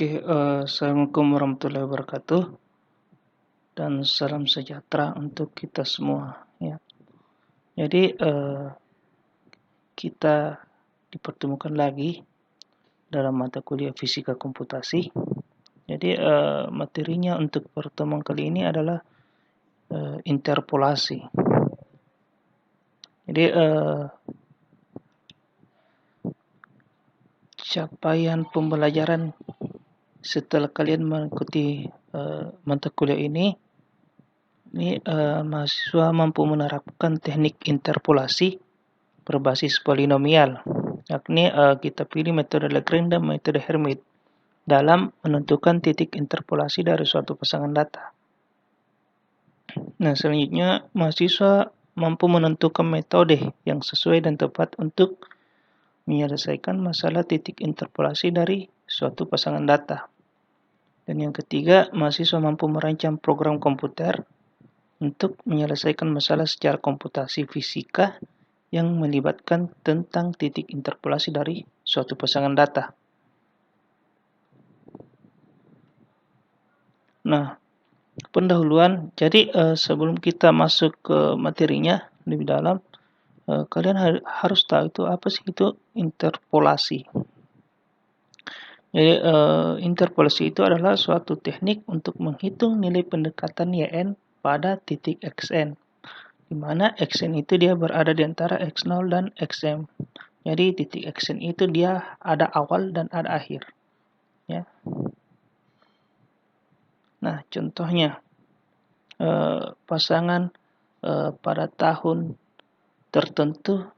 Assalamualaikum warahmatullahi wabarakatuh dan salam sejahtera untuk kita semua ya. Jadi kita dipertemukan lagi dalam mata kuliah fisika komputasi. Jadi materinya untuk pertemuan kali ini adalah interpolasi. Jadi capaian pembelajaran setelah kalian mengikuti mata kuliah ini mahasiswa mampu menerapkan teknik interpolasi berbasis polinomial, yakni kita pilih metode Lagrange dan metode Hermite dalam menentukan titik interpolasi dari suatu pasangan data. Nah, selanjutnya mahasiswa mampu menentukan metode yang sesuai dan tepat untuk menyelesaikan masalah titik interpolasi dari suatu pasangan data. Dan yang ketiga, mahasiswa mampu merancang program komputer untuk menyelesaikan masalah secara komputasi fisika yang melibatkan tentang titik interpolasi dari suatu pasangan data. Nah, pendahuluan. Jadi sebelum kita masuk ke materinya lebih dalam, kalian harus tahu itu apa sih itu interpolasi. Jadi interpolasi itu adalah suatu teknik untuk menghitung nilai pendekatan Yn pada titik Xn, di mana Xn itu dia berada di antara X0 dan Xm. Jadi titik Xn itu dia ada awal dan ada akhir. Ya. Nah, contohnya pasangan pada tahun tertentu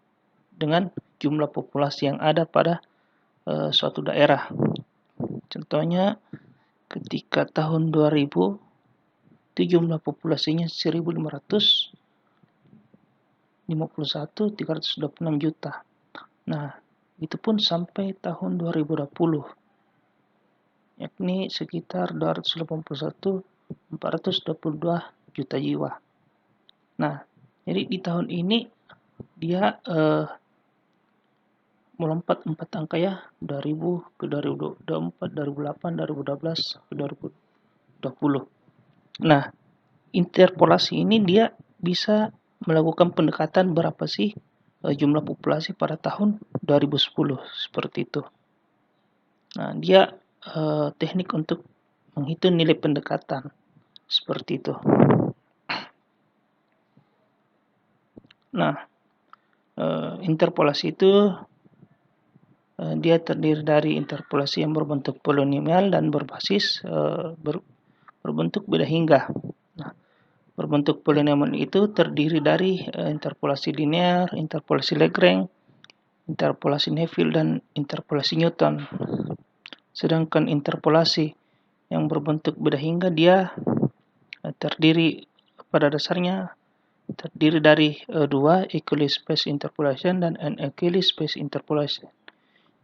dengan jumlah populasi yang ada pada suatu daerah. Contohnya ketika tahun 2000 itu jumlah populasinya 326 juta. Nah, itu pun sampai tahun 2020, yakni sekitar 422 juta jiwa. Nah, jadi di tahun ini dia melompat 4 angka ya, 2000 ke 2024, 2008, 2012 ke 2020. Nah, interpolasi ini dia bisa melakukan pendekatan berapa sih jumlah populasi pada tahun 2010 seperti itu. Nah, dia teknik untuk menghitung nilai pendekatan seperti itu. Nah, interpolasi itu dia terdiri dari interpolasi yang berbentuk polinomial dan berbasis berbentuk beda hingga. Nah, berbentuk polinomial itu terdiri dari interpolasi linear, interpolasi Lagrange, interpolasi Neville, dan interpolasi Newton. Sedangkan interpolasi yang berbentuk beda hingga dia terdiri pada dasarnya terdiri dari dua, equal space interpolation dan unequal space interpolation.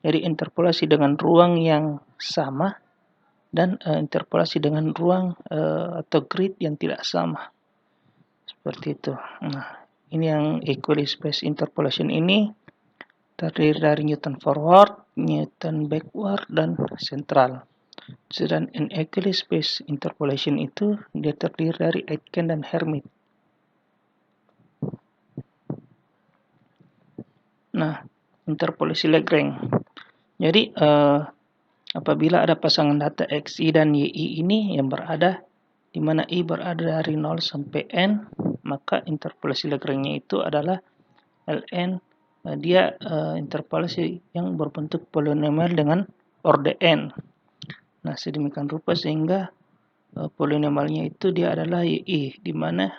Jadi interpolasi dengan ruang yang sama dan interpolasi dengan ruang atau grid yang tidak sama. Seperti itu. Nah, ini yang equal space interpolation ini terdiri dari Newton forward, Newton backward, dan central. Sedangkan unequal space interpolation itu dia terdiri dari Aitken dan Hermite. Nah, interpolasi Lagrange. Jadi apabila ada pasangan data Xi dan Yi ini yang berada di mana I berada dari 0 sampai N, maka interpolasi Lagrange-nya itu adalah Ln. Dia interpolasi yang berbentuk polinomial dengan orde N. Nah, sedemikian rupa sehingga polinomialnya itu dia adalah Y, di mana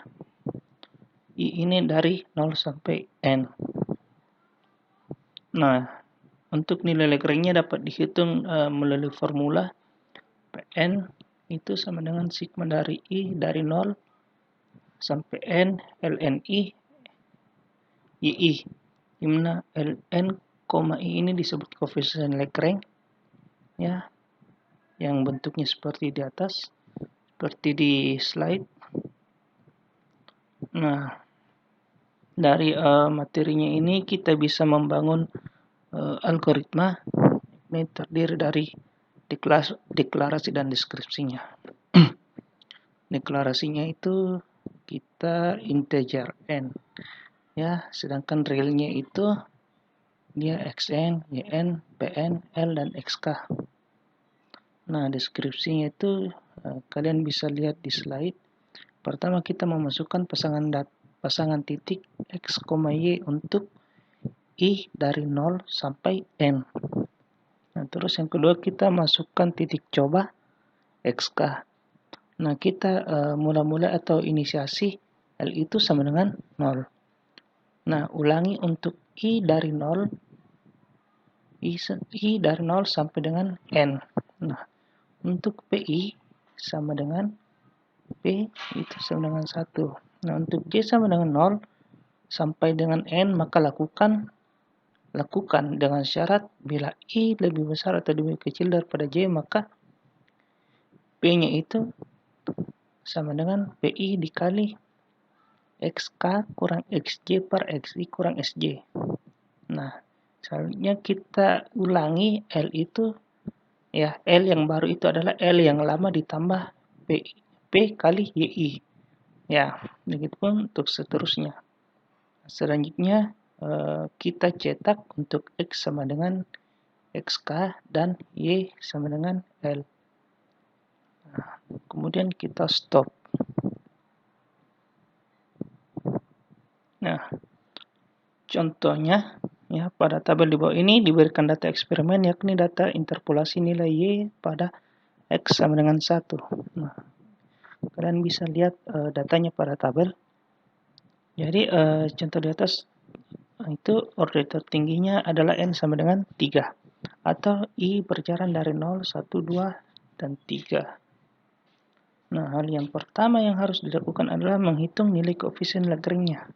Y ini dari 0 sampai N. Nah, untuk nilai Lagrange-nya dapat dihitung melalui formula Pn itu sama dengan sigma dari I dari 0 sampai N ln I yi, di mana ln, I ini disebut koefisien Lagrange ya, yang bentuknya seperti di atas, seperti di slide. Nah, dari materinya ini kita bisa membangun algoritma. Ini terdiri dari deklarasi dan deskripsinya. Deklarasinya itu kita integer n, ya, sedangkan realnya itu dia xn, yn, pn, l, dan xk. Nah, deskripsinya itu kalian bisa lihat di slide. Pertama kita memasukkan pasangan titik x, y untuk i dari 0 sampai n. Nah, terus yang kedua kita masukkan titik coba xk. Nah, kita mula-mula atau inisiasi L itu sama dengan 0. Nah, ulangi untuk I dari 0 sampai dengan N. Nah, untuk PI sama dengan P itu sama dengan 1. Nah, untuk J sama dengan 0 sampai dengan N, maka lakukan dengan syarat bila I lebih besar atau lebih kecil daripada J, maka P-nya itu sama dengan PI dikali XK kurang XJ per XI kurang SJ. Nah, selanjutnya kita ulangi L itu, ya, L yang baru itu adalah L yang lama ditambah P kali YI. Ya, begitupun untuk seterusnya. Selanjutnya kita cetak untuk X sama dengan XK dan Y sama dengan L. Nah, kemudian kita stop. Nah, contohnya, ya, pada tabel di bawah ini diberikan data eksperimen, yakni data interpolasi nilai Y pada X sama dengan 1. Nah, kalian bisa lihat datanya pada tabel. Jadi, contoh di atas itu order tertingginya adalah N sama dengan 3. Atau I berjalan dari 0, 1, 2, dan 3. Nah, hal yang pertama yang harus dilakukan adalah menghitung nilai koefisien Lagrange-nya,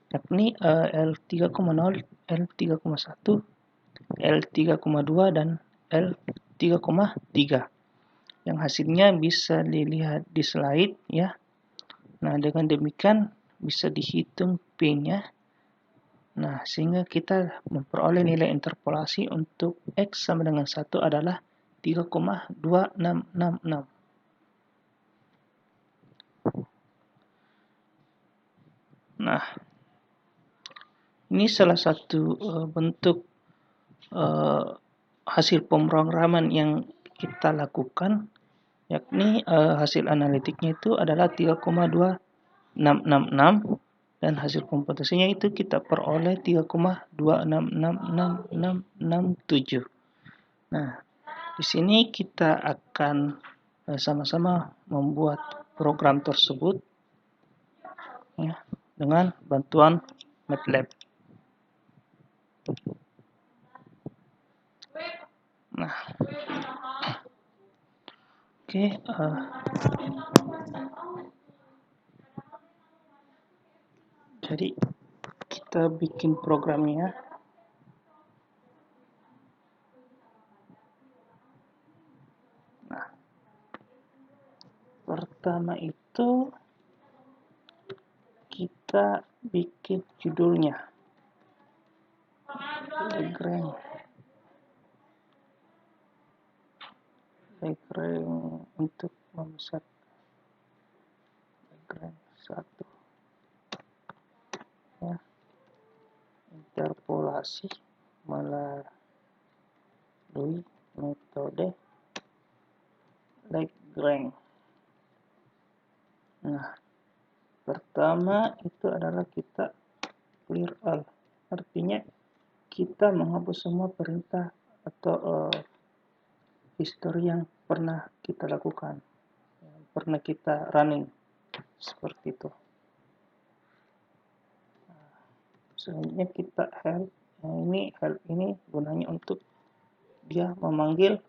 yakni L3,0, L3,1, L3,2, dan L3,3. Yang hasilnya bisa dilihat di slide, ya. Nah, dengan demikian bisa dihitung P-nya. Nah, sehingga kita memperoleh nilai interpolasi untuk X sama dengan 1 adalah 3,2666. Nah, ini salah satu bentuk hasil pemrograman yang kita lakukan, yakni hasil analitiknya itu adalah 3,2666 dan hasil komputasinya itu kita peroleh 3,266667. Nah, di sini kita akan sama-sama membuat program tersebut, ya, dengan bantuan MATLAB. Nah, oke, jadi kita bikin programnya. Nah, pertama itu kita bikin judulnya Lagrange untuk memusat Lagrange 1, ya, interpolasi melalui metode Lagrange. Nah, pertama itu adalah kita clear all, artinya kita menghapus semua perintah atau history yang pernah kita lakukan, yang pernah kita running, seperti itu. Selanjutnya kita help. Nah, ini help ini gunanya untuk dia memanggil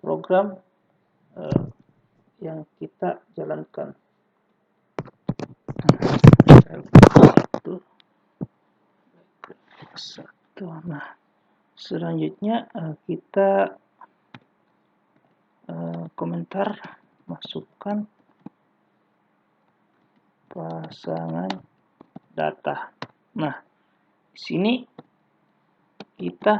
program yang kita jalankan. Nah, selanjutnya kita komentar masukkan pasangan data. Nah, di sini kita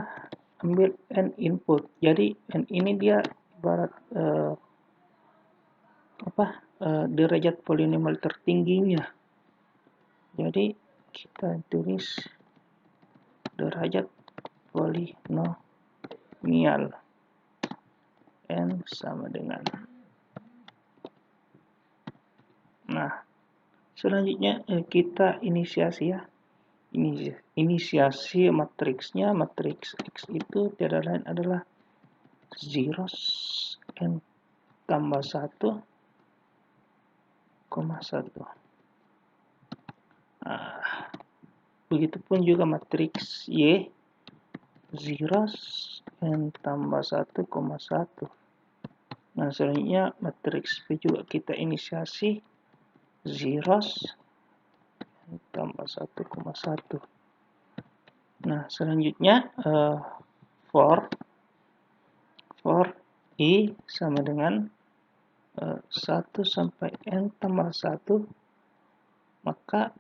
ambil n input. Jadi n ini dia ibarat derajat polinomial tertingginya. Jadi kita tulis derajat polinomial n sama dengan. Nah, selanjutnya kita inisiasi ya. Inisiasi matriksnya, matriks X itu tiada lain adalah zeros n tambah 1, 1. Nah, begitupun juga matriks Y, zeros n tambah 1, 1. Nah, selanjutnya matriks P juga kita inisiasi zeros n tambah 1, 1. Nah, selanjutnya for I sama dengan 1 sampai n tambah 1, maka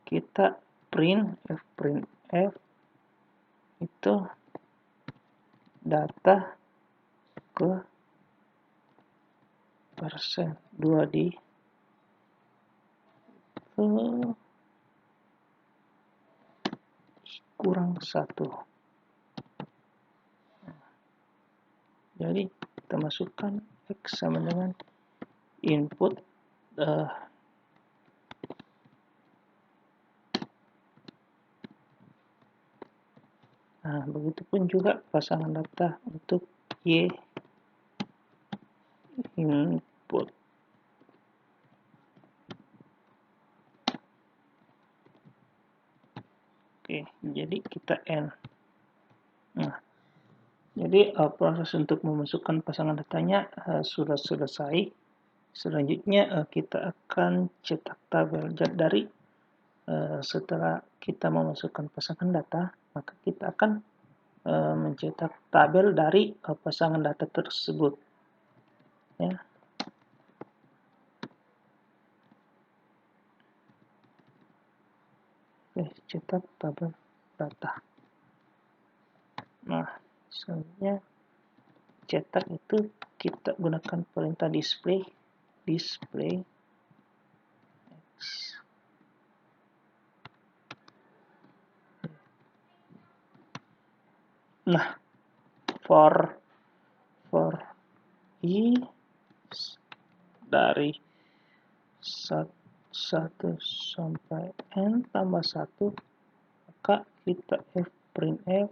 kita print f itu data ke persen 2 di kurang 1. Jadi kita masukkan X sama dengan input nah, begitupun juga pasangan data untuk Y input. Oke, jadi kita N. Nah, jadi proses untuk memasukkan pasangan datanya sudah selesai. Selanjutnya kita akan cetak tabel. Dari setelah kita memasukkan pasangan data, maka kita akan mencetak tabel dari pasangan data tersebut. Ya. Cetak tabel data. Nah, selanjutnya cetak itu kita gunakan perintah display X. Nah, for I dari 1 sampai n tambah 1, maka kita fprintf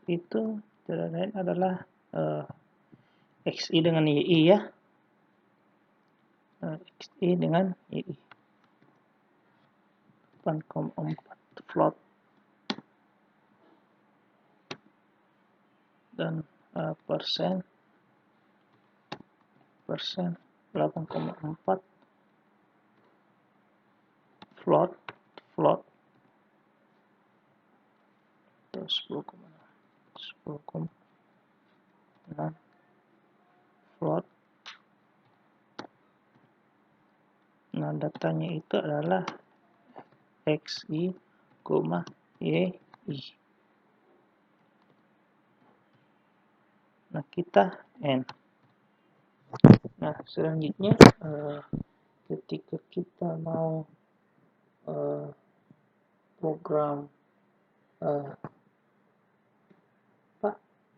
itu tidak lain adalah xi dengan yi ya. Xi dengan yi 8,4 float dan persen 8,4 float 10,6 float. Nah, datanya itu adalah xi, yi. Nah, kita n. Nah, selanjutnya ketika kita mau program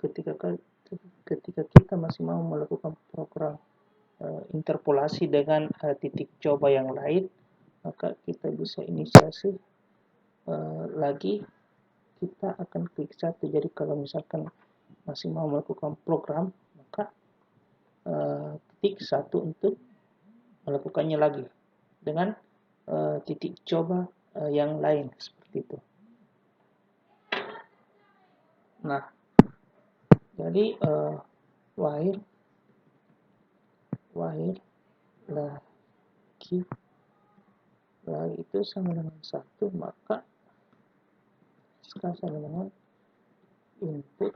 ketika kita masih mau melakukan program interpolasi dengan titik coba yang lain, maka kita bisa inisiasi lagi, kita akan klik 1. Jadi kalau misalkan masih mau melakukan program, maka titik 1 untuk melakukannya lagi dengan titik coba yang lain seperti itu. Nah, jadi while lagi itu sama dengan 1, maka sama dengan input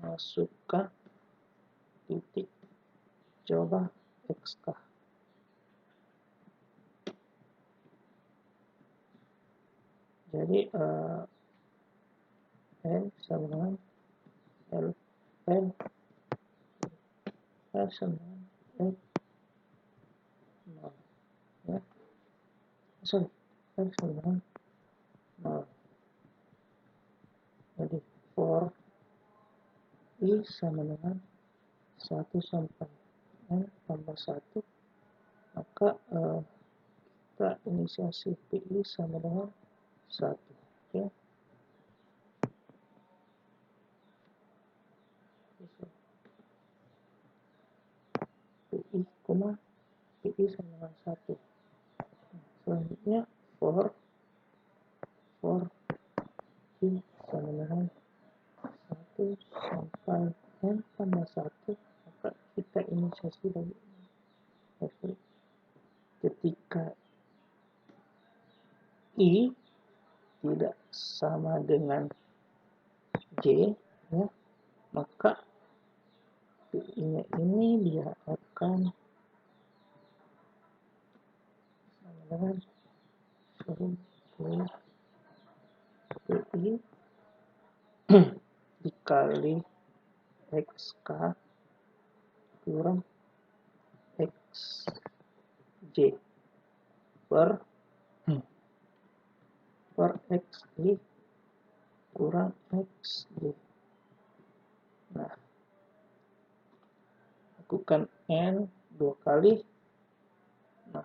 masukkan titik coba xk. Jadi N sama dengan L N sama dengan L 0 ya. Sorry, L sama dengan 0. Jadi for I sama dengan 1 sampai N tambah 1, maka kita inisiasi PI sama dengan 1 ya. PI, PI sama dengan 1. Selanjutnya for I sama dengan 1 sampai N tambah 1, maka kita inisiasi dari ketika I tidak sama dengan J ya, maka PI-nya ini dia akan sama dengan PI dikali XK kurang XJ per XI kurang XJ. Nah, lakukan N 2 kali. Nah,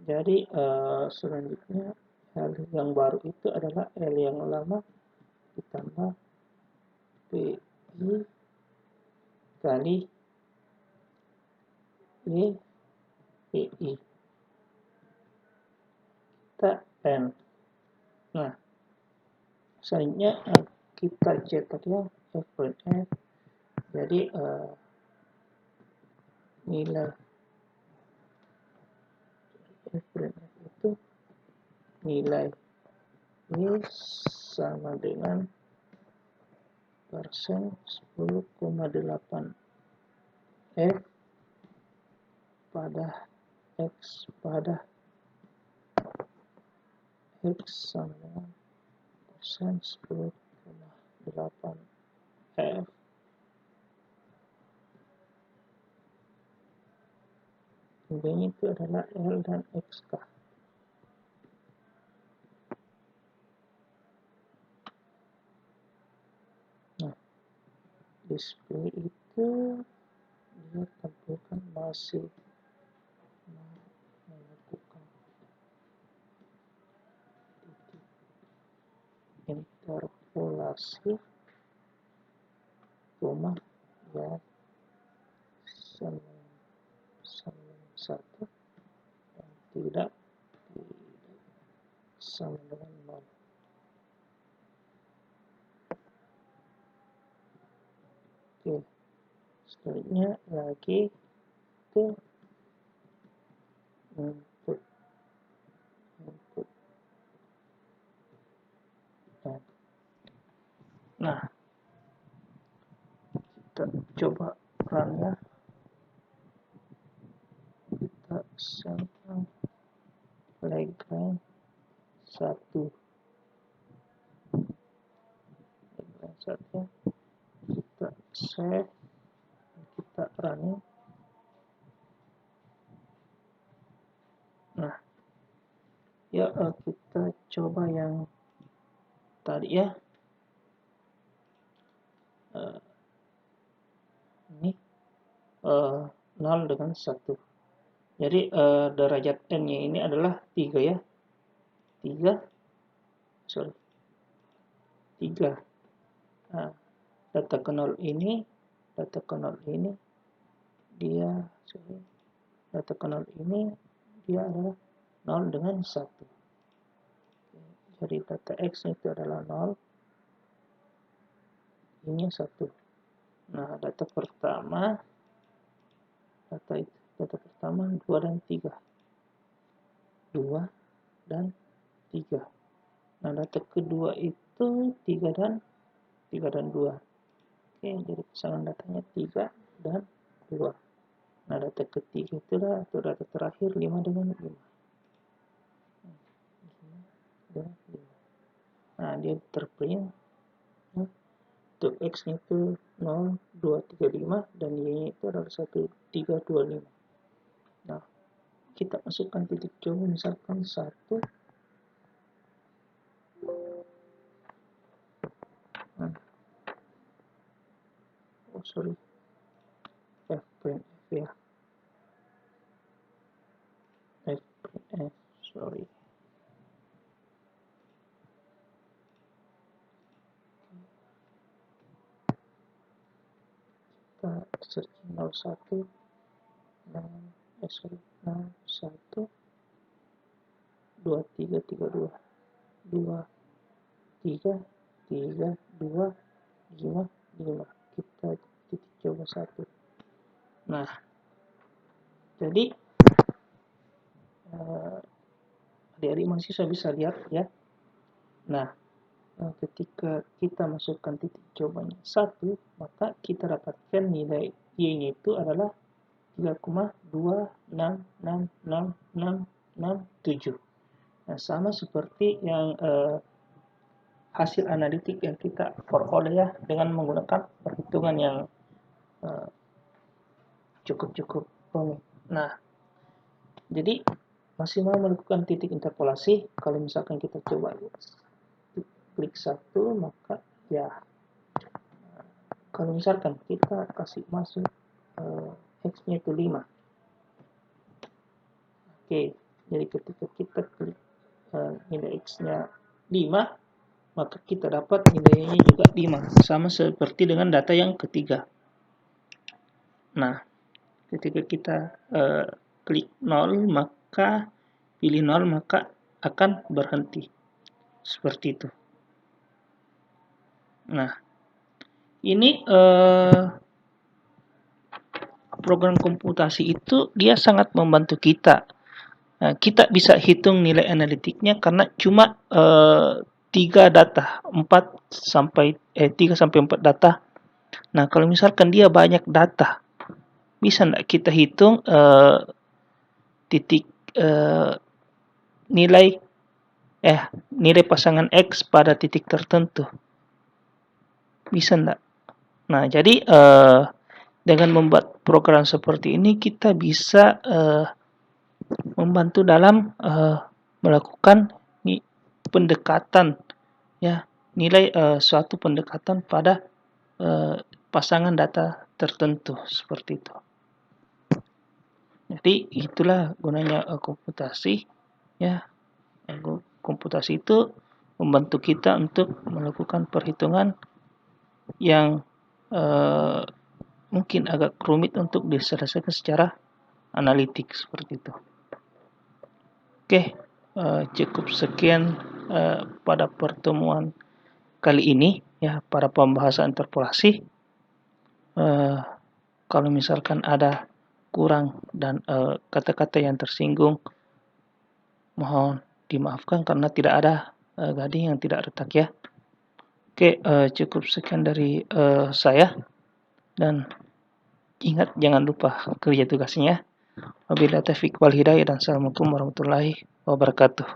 jadi selanjutnya L yang baru itu adalah L yang lama ditambah PI kali Y PI kita N. Nah, selanjutnya kita cetak ya F prime F. Jadi nilai F prime F itu nilai Y sama dengan persen 10,8 F pada X pada X sama dengan persen 10,8 F intinya itu adalah L dan XK. Nah, display itu dia tampilkan masih melakukan interpolasi koma ya satu yang tidak sama dengan 0. Oke, selanjutnya lagi itu input dan nah kita coba run ya, kita sampel playground 1 kita save, kita running. Nah ya, kita coba yang tadi ya, ini 0 dengan 1. Jadi derajat N nya ini adalah 3 ya, 3 nah, data ke 0 ini dia data ke 0 ini dia adalah 0 dengan 1. Jadi data X itu adalah 0, ini 1. Nah, data pertama 2 dan 3. 2 dan 3. Nah, data kedua itu 3 dan 2. Oke, jadi pesanan datanya 3 dan 2. Nah, data ketiga itulah atau data terakhir 5 dengan 5. Nah, dia terprint. Nah, untuk X-nya itu 0,235 dan Y-nya itu adalah 1,325. Nah, kita masukkan titik coba misalkan 1. Nah, sorry, fprintf ya, fprintf, sorry. Kita searching 01 dan 01 2332 2332 5 kita titik coba 1. Nah, jadi adik-adik mahasiswa bisa lihat ya. Nah, ketika kita masukkan titik cobanya 1, maka kita dapatkan nilai Y-nya itu adalah 3,26666667. Nah, sama seperti yang hasil analitik yang kita peroleh ya, dengan menggunakan perhitungan yang cukup rumit. Nah, jadi masih mau melakukan titik interpolasi. Kalau misalkan kita coba klik 1, maka ya, kalau misalkan kita kasih masuk X-nya itu 5. Oke, jadi ketika kita klik nilai X-nya 5, maka kita dapat nilainya juga 5, sama seperti dengan data yang ketiga. Nah, ketika kita klik 0, maka pilih 0, maka akan berhenti. Seperti itu. Nah, ini program komputasi itu dia sangat membantu kita. Kita bisa hitung nilai analitiknya karena cuma 3 data, 3 sampai 4 data. Nah, kalau misalkan dia banyak data, bisa enggak kita hitung titik nilai pasangan X pada titik tertentu? Bisa enggak? Nah, jadi dengan membuat program seperti ini kita bisa membantu dalam melakukan pendekatan ya, nilai suatu pendekatan pada pasangan data tertentu, seperti itu. Jadi itulah gunanya komputasi ya. Komputasi itu membantu kita untuk melakukan perhitungan yang mungkin agak rumit untuk diselesaikan secara analitik, seperti itu. Oke, cukup sekian pada pertemuan kali ini ya, pada pembahasan interpolasi. Kalau misalkan ada kurang dan kata-kata yang tersinggung, mohon dimaafkan karena tidak ada gading yang tidak retak ya. Oke, cukup sekian dari saya, dan ingat jangan lupa kerja tugasnya. Wabillahi taufiq wal hidayah, dan assalamualaikum warahmatullahi wabarakatuh.